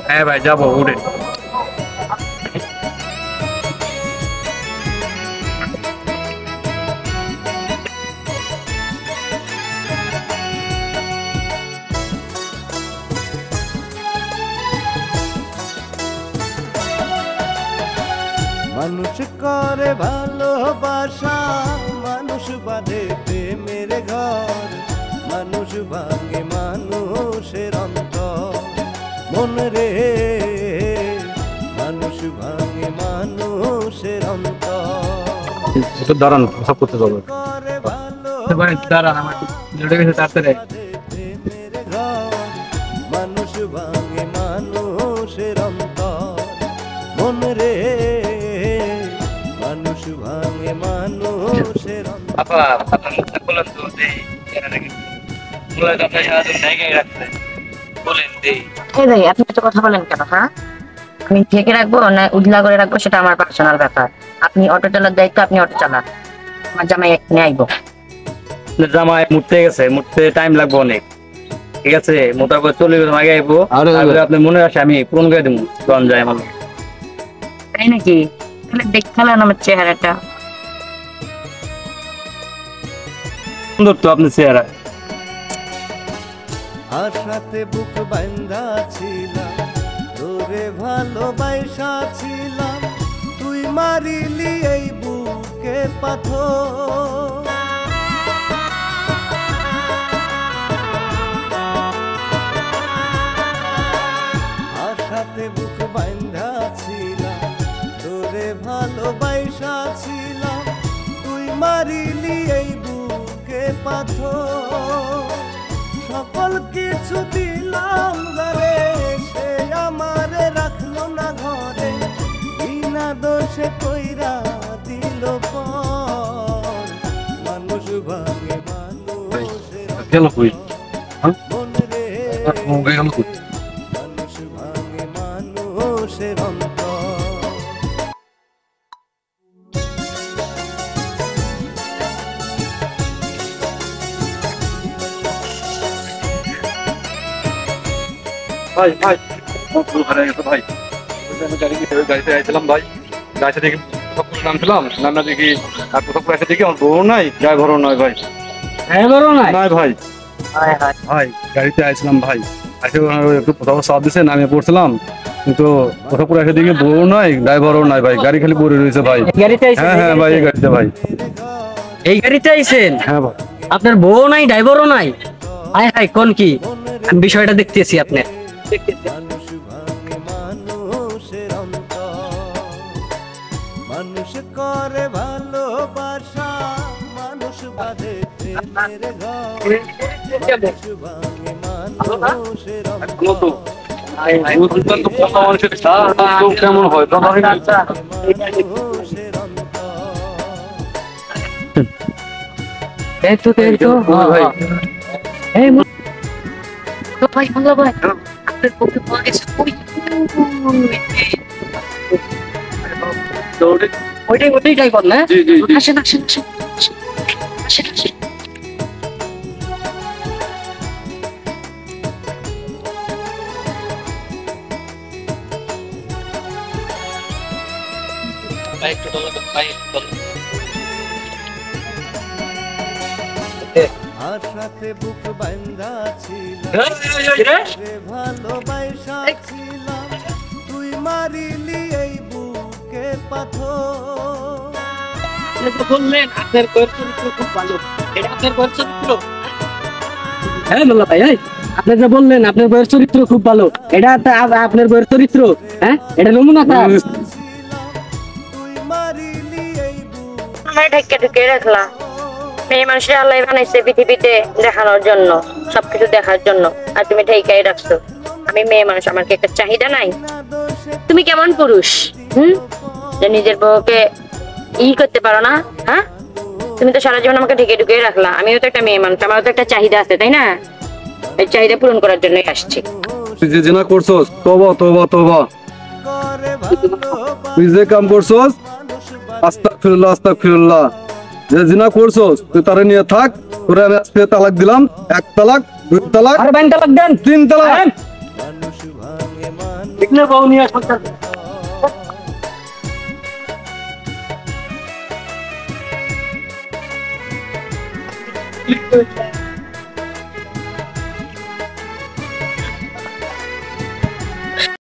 হ্যাঁ ভাই যাবো উঠে। মানুষ করে ভালোবাসা, মানুষ বাঁধে প্রেমের ঘর, মানুষ ভাঙে মানুষের অন্তর। মন রে মানুষ ভাঙে মানুষের অন্তর। দাঁড়ান সব করতে যাবো। করে দাঁড়ান আমার তাড়াতাড়ি। প্রেমের ঘর, মানুষ ভাঙে মানুষের অন্তর। মন রে মানুষ ভাঙে মানুষের ভাই আপনি তো কথা বলেন কেন? হ্যাঁ আমি ঢেকে রাখবো না উজলা করে রাখবো সেটা আমার পার্সোনাল ব্যাপার। আপনি অটো চালার দায়িত্ব আপনি অটো চালান, আমার জামাই নিয়ে আইবো। জামাই মুড়তে গেছে, মুড়তে টাইম লাগবে অনেক, ঠিক আছে? মোটামুটি 40 মিনিট আগে আইবো। আপনি মনে রাখে আমি পূরণ করে দেবো কোন যায় আমার। তাই নাকি? তাহলে দেখালেন আমার চেহারাটা সুন্দর তো আপনার চেহারা। আশাতে বুক বান্ধা ছিলাম, তোরে ভালোবাসা ছিলাম, তুই মারিলি এই বুকে পাথর। আশাতে বুক বান্ধা ছিলাম, তোরে ভালোবাসা ছিলাম, তুই মারিলি এই বুকে পাথর। সকল কিছু দিলাম ঘরে, সে আমারে রাখলো না ঘরে, বিনা দোষে কইরা দিল পর। মানুষ ভাঙে মানুষের মন রে, মানুষ ভাঙে মানুষের অন্তর। ভাই ভাই হারিয়ে গেছে ভাই। গাড়িতে আইছিলাম ভাই, গাড়িতে দেখি নামছিলাম, নামনা দেখি আর কোথাও পয়সা দেখি আমার বউ নাই, ড্রাইভারও নয় ভাই। ড্রাইভারও নাই নাই ভাই। ভাই গাড়িতে আইছিলাম ভাই, একটু কোথাও সাপ দিছে নামে পড়ছিলাম, কিন্তু কোথাও পরে এসে দেখি বউ নাই, ড্রাইভারও নাই ভাই, গাড়ি খালি পড়ে রয়েছে ভাই। হ্যাঁ হ্যাঁ ভাই এই গাড়িতে ভাই। এই গাড়িতে আইছেন? হ্যাঁ ভাই। আপনার বউ নাই ড্রাইভারও নাই? হায় হায় কোন কি? আমি বিষয়টা দেখতেছি আপনার। মানুষ ভাঙে মানুষের অন্তর, মানুষ করে ভালোবাসা, মানুষ বাঁধে প্রেমের ঘর, মানুষ ভাঙে মানুষের অন্তর। কেমন হয় মানুষের অন্তর। এই তো ভাই। ভাই ভালো ভাই আপনার পক্ষে পাওয়া গেছে। ওইটাই ড্রাইভার না? আসেন আসেন আসেন আসেন আসেন। আশাতে বুক বান্ধা ছিলাম, ভালোবাসা ছিলাম, তুই মারিলি এই বুকে পাথর। বললেন আপনার বইয়ের চরিত্র খুব ভালো, এটা আপনার বইয়ের চরিত্র? হ্যাঁ মোল্লা ভাই, আপনি যে বললেন আপনার বইয়ের চরিত্র খুব ভালো, এটা আপনার বইয়ের চরিত্র? হ্যাঁ এটা নমুনা কাজ। তুই মারিলি এই আমার ঢেকে ঢুকে রাখলা। মেয়ে মানুষের আল্লাহ বানাইছে পৃথিবীতে দেখানোর জন্য, সবকিছু দেখার জন্য, আর তুমি ঢেকাই রাখছো। আমি মেয়ে মানুষ, আমার কি একটা চাহিদা নাই? তুমি কেমন পুরুষ যে নিজের বউকে করতে পারো না? হ্যাঁ তুমি তো সারা জীবন আমাকে ঢেকে ঢুকে রাখলা। আমিও তো একটা মেয়ে মানুষ, আমারও তো একটা চাহিদা আছে, তাই না? এই চাহিদা পূরণ করার জন্যই আসছি। তুই যে জিনা করছস, তওবা তওবা তওবা। তুই যে কাম করছস, আস্তাগফিরুল্লাহ আস্তাগফিরুল্লাহ। যে জিনা করছস তুই তারে নিয়ে থাক, তোরে আমি আজকে তালাক দিলাম। 1 তালাক, 2 তালাক, আর 2 তালাক দেন, 3 তালাক। মানুষ ভাঙে চিকনে বউ নিয়ে সংসার করো।